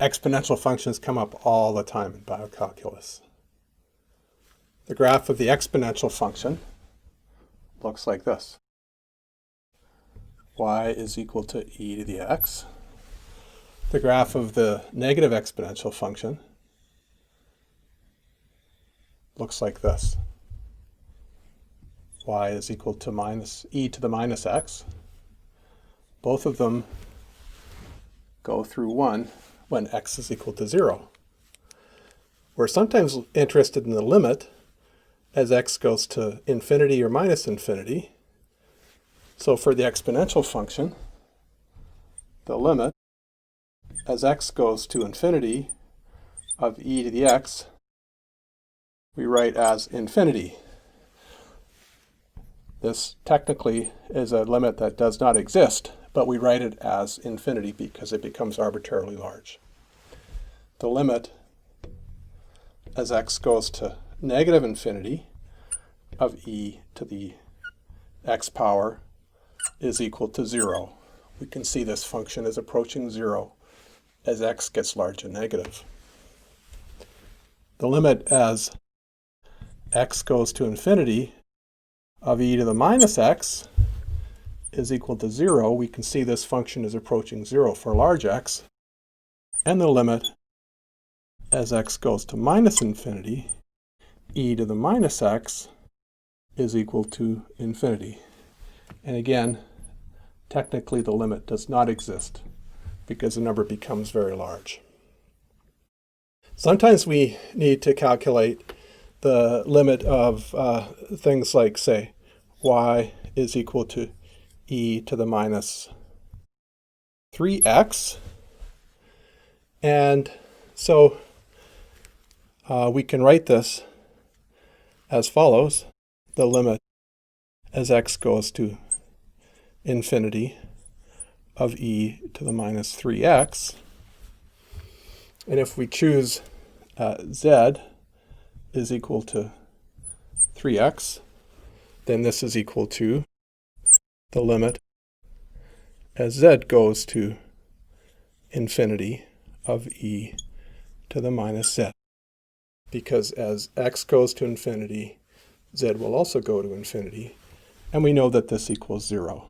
Exponential functions come up all the time in biocalculus. The graph of the exponential function looks like this. Y is equal to e to the x. The graph of the negative exponential function looks like this. Y is equal to minus e to the minus x. Both of them go through 1 when x is equal to 0. We're sometimes interested in the limit as x goes to infinity or minus infinity. So for the exponential function, the limit as x goes to infinity of e to the x, we write as infinity. This technically is a limit that does not exist, but we write it as infinity because it becomes arbitrarily large. The limit as x goes to negative infinity of e to the x power is equal to 0. We can see this function is approaching 0 as x gets large and negative. The limit as x goes to infinity of e to the minus x is equal to 0. We can see this function is approaching 0 for large x. And the limit as x goes to minus infinity, e to the minus x is equal to infinity. And again, technically the limit does not exist because the number becomes very large. Sometimes we need to calculate the limit of things like, say, y is equal to e to the minus 3x. And so we can write this as follows. The limit as x goes to infinity of e to the minus 3x. And if we choose z is equal to 3x, then this is equal to the limit as z goes to infinity of e to the minus z. Because as x goes to infinity, z will also go to infinity, and we know that this equals 0.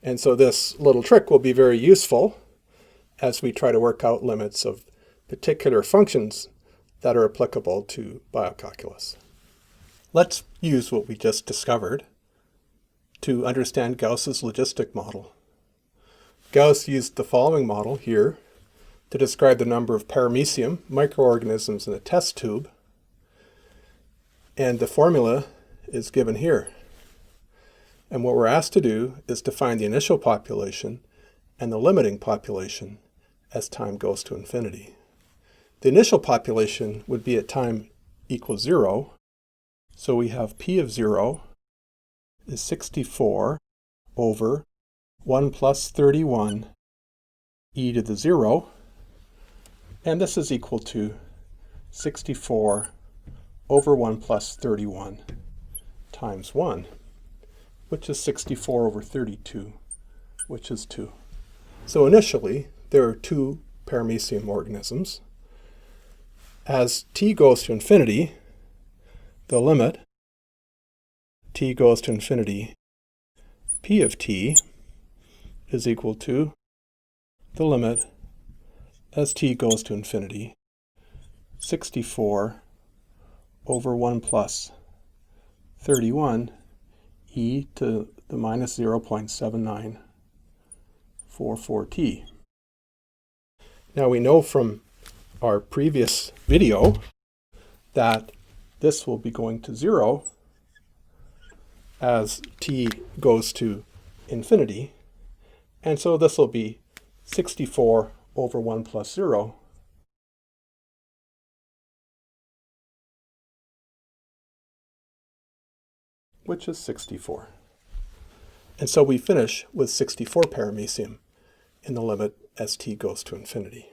And so this little trick will be very useful as we try to work out limits of particular functions that are applicable to biocalculus. Let's use what we just discovered to understand Gauss's logistic model. Gauss used the following model here to describe the number of paramecium microorganisms in a test tube, and the formula is given here. And what we're asked to do is to find the initial population and the limiting population as time goes to infinity. The initial population would be at time equals 0, so we have p of 0 is 64 over 1 plus 31 e to the 0, and this is equal to 64 over 1 plus 31 times 1, which is 64 over 32, which is 2. So initially, there are 2 paramecium organisms. As t goes to infinity, the limit t goes to infinity, p of t is equal to the limit as t goes to infinity, 64 over 1 plus 31 e to the minus 0.7944t. Now we know from our previous video that this will be going to 0 as t goes to infinity, and so this will be 64 over 1 plus 0, which is 64. And so we finish with 64 paramecium in the limit as t goes to infinity.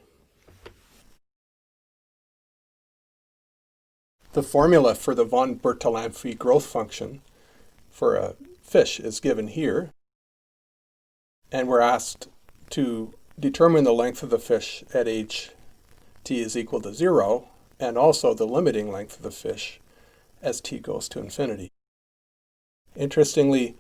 The formula for the von Bertalanffy growth function for a fish is given here, and we're asked to determine the length of the fish at age t is equal to 0, and also the limiting length of the fish as t goes to infinity. Interestingly,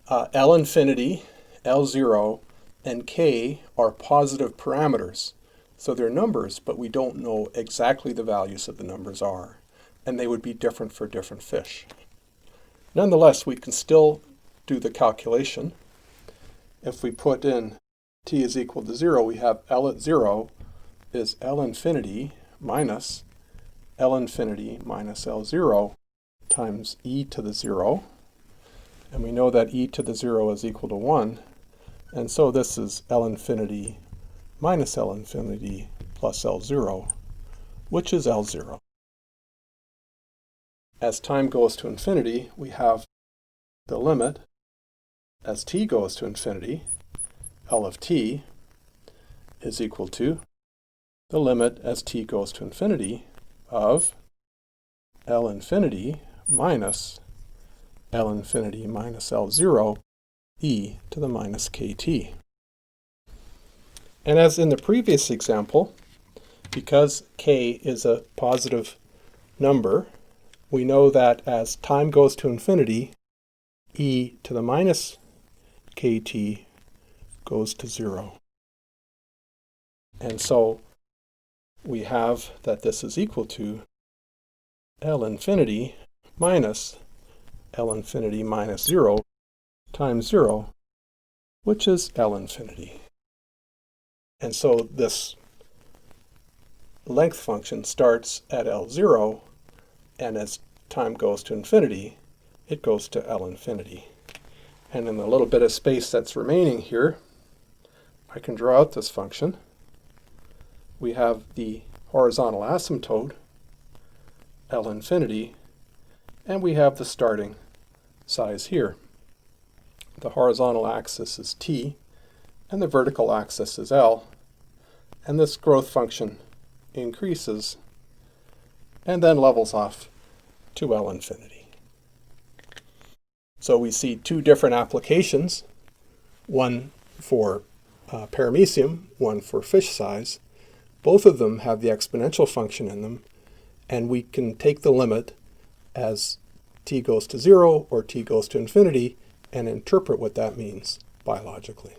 L infinity, L0, and K are positive parameters. So they're numbers, but we don't know exactly the values that the numbers are, and they would be different for different fish. Nonetheless, we can still do the calculation. If we put in t is equal to 0, we have L at 0 is L infinity minus L0 times e to the 0. And we know that e to the 0 is equal to 1. And so this is L infinity minus L infinity plus L0, which is L0. As time goes to infinity, we have the limit as t goes to infinity, L of t is equal to the limit as t goes to infinity of L infinity minus L infinity minus L0 e to the minus kt. And as in the previous example, because k is a positive number, we know that as time goes to infinity, e to the minus kt goes to 0. And so we have that this is equal to L infinity minus L infinity minus 0 times 0, which is L infinity. And so this length function starts at L0, and as time goes to infinity, it goes to L infinity. And in the little bit of space that's remaining here, I can draw out this function. We have the horizontal asymptote, L infinity, and we have the starting size here. The horizontal axis is t, and the vertical axis is L, and this growth function increases and then levels off to L infinity. So we see two different applications, one for paramecium, one for fish size. Both of them have the exponential function in them, and we can take the limit as t goes to 0 or t goes to infinity and interpret what that means biologically.